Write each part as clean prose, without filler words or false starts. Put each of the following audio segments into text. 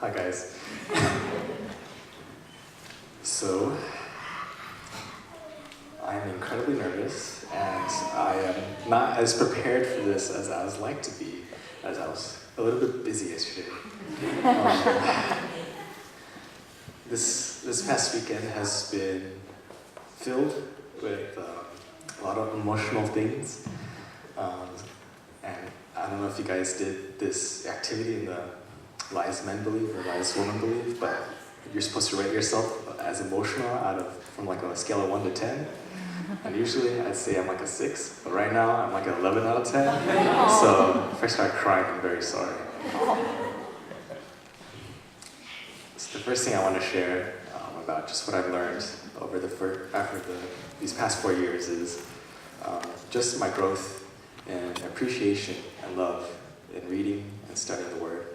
Hi guys. So, I am incredibly nervous and I am not as prepared for this as I was like to be, as I was a little bit busy yesterday. This past weekend has been filled with a lot of emotional things. And I don't know if you guys did this activity in the Lies Men Believe or Lies Women Believe, but you're supposed to rate yourself as emotional from like a scale of 1 to 10. And usually I'd say I'm like a 6, but right now I'm like an 11 out of 10. So if I start crying, I'm very sorry. So the first thing I want to share about just what I've learned over these past 4 years is just my growth and appreciation and love in reading and studying the Word.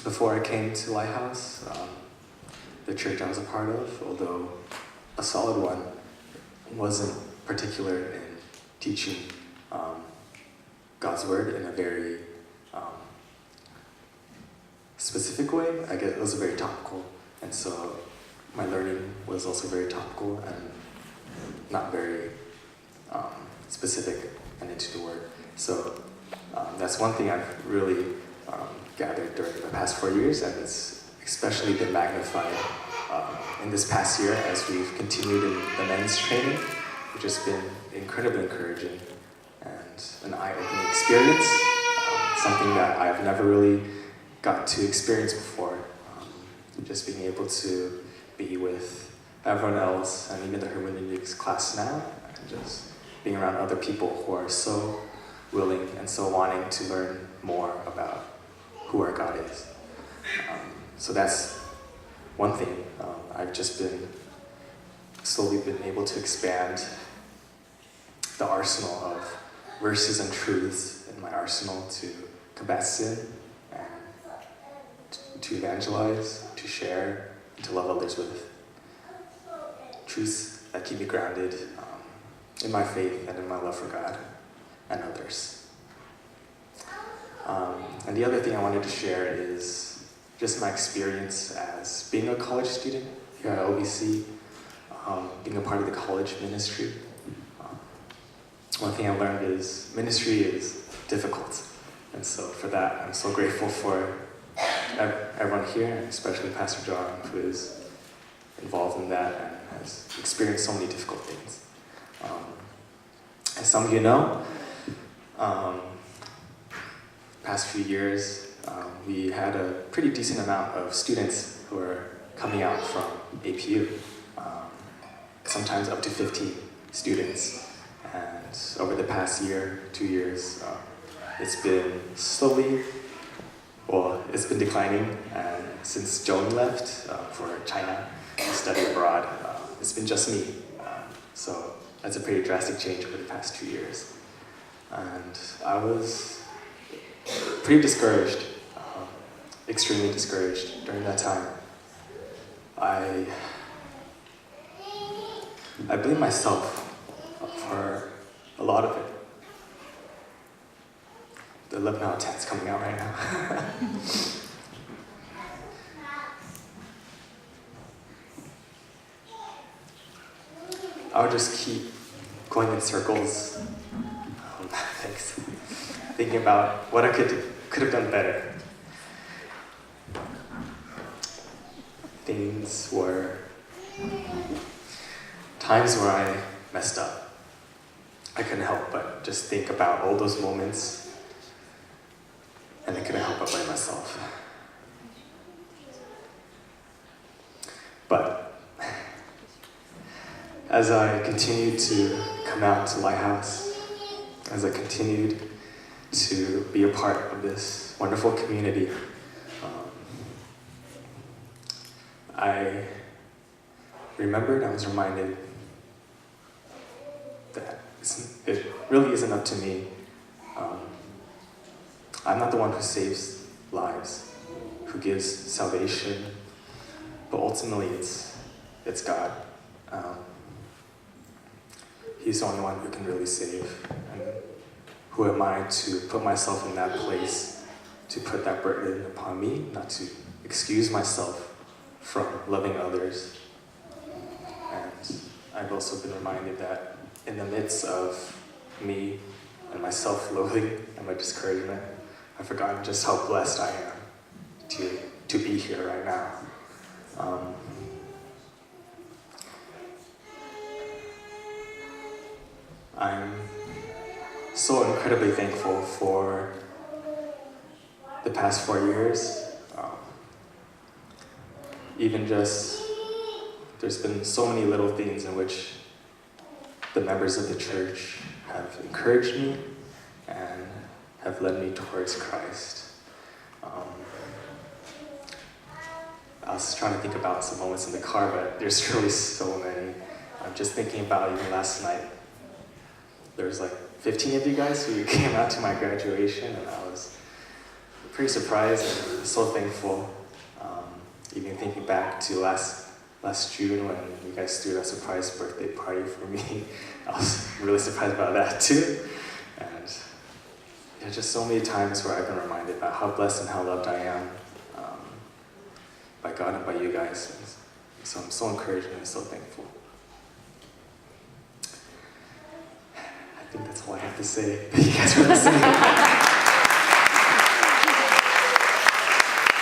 Before I came to Lighthouse, the church I was a part of, although a solid one, wasn't particular in teaching God's Word in a very specific way. I guess it was very topical, and so my learning was also very topical and not very specific and into the Word. So that's one thing I've really gathered during the past 4 years, and it's especially been magnified in this past year as we've continued in the men's training, which has been incredibly encouraging and an eye-opening experience, something that I've never really got to experience before. Just being able to be with everyone else and even the hermeneutics class now, and just being around other people who are so willing and so wanting to learn more about who our God is. So that's one thing. I've just slowly been able to expand the arsenal of verses and truths in my arsenal to combat sin and to evangelize, to share, and to love others with. Truths that keep me grounded in my faith and in my love for God and others. And the other thing I wanted to share is just my experience as being a college student here at OBC, being a part of the college ministry. One thing I learned is ministry is difficult. And so for that, I'm so grateful for everyone here, and especially Pastor John, who is involved in that and has experienced so many difficult things. As some of you know, past few years, we had a pretty decent amount of students who are coming out from APU, sometimes up to 15 students. And over the past year, 2 years, it's been it's been declining. And since Joan left for China to study abroad, it's been just me. So that's a pretty drastic change over the past 2 years. And I was pretty discouraged, extremely discouraged during that time. I blame myself for a lot of it. The 11 out of 10 is coming out right now. I would just keep going in circles, thinking about what I could have done better. Times where I messed up. I couldn't help but just think about all those moments, and I couldn't help but blame myself. But as I continued to come out to Lighthouse, as I continued to be a part of this wonderful community, I remembered, I was reminded that it really isn't up to me. I'm not the one who saves lives, who gives salvation, but ultimately it's God. He's the only one who can really save. And who am I to put myself in that place to put that burden upon me, not to excuse myself from loving others. And I've also been reminded that in the midst of me and my self-loathing and my discouragement, I've forgotten just how blessed I am to be here right now. I'm so incredibly thankful for the past 4 years. Even just, there's been so many little things in which the members of the church have encouraged me and have led me towards Christ. I was trying to think about some moments in the car, but there's really so many. I'm just thinking about even last night. There was like 15 of you guys who came out to my graduation, and I was pretty surprised and so thankful. Even thinking back to last June when you guys threw that surprise birthday party for me, I was really surprised about that too. And yeah, just so many times where I've been reminded about how blessed and how loved I am by God and by you guys. And so I'm so encouraged and so thankful. I think that's all I have to say. Thank you guys for listening.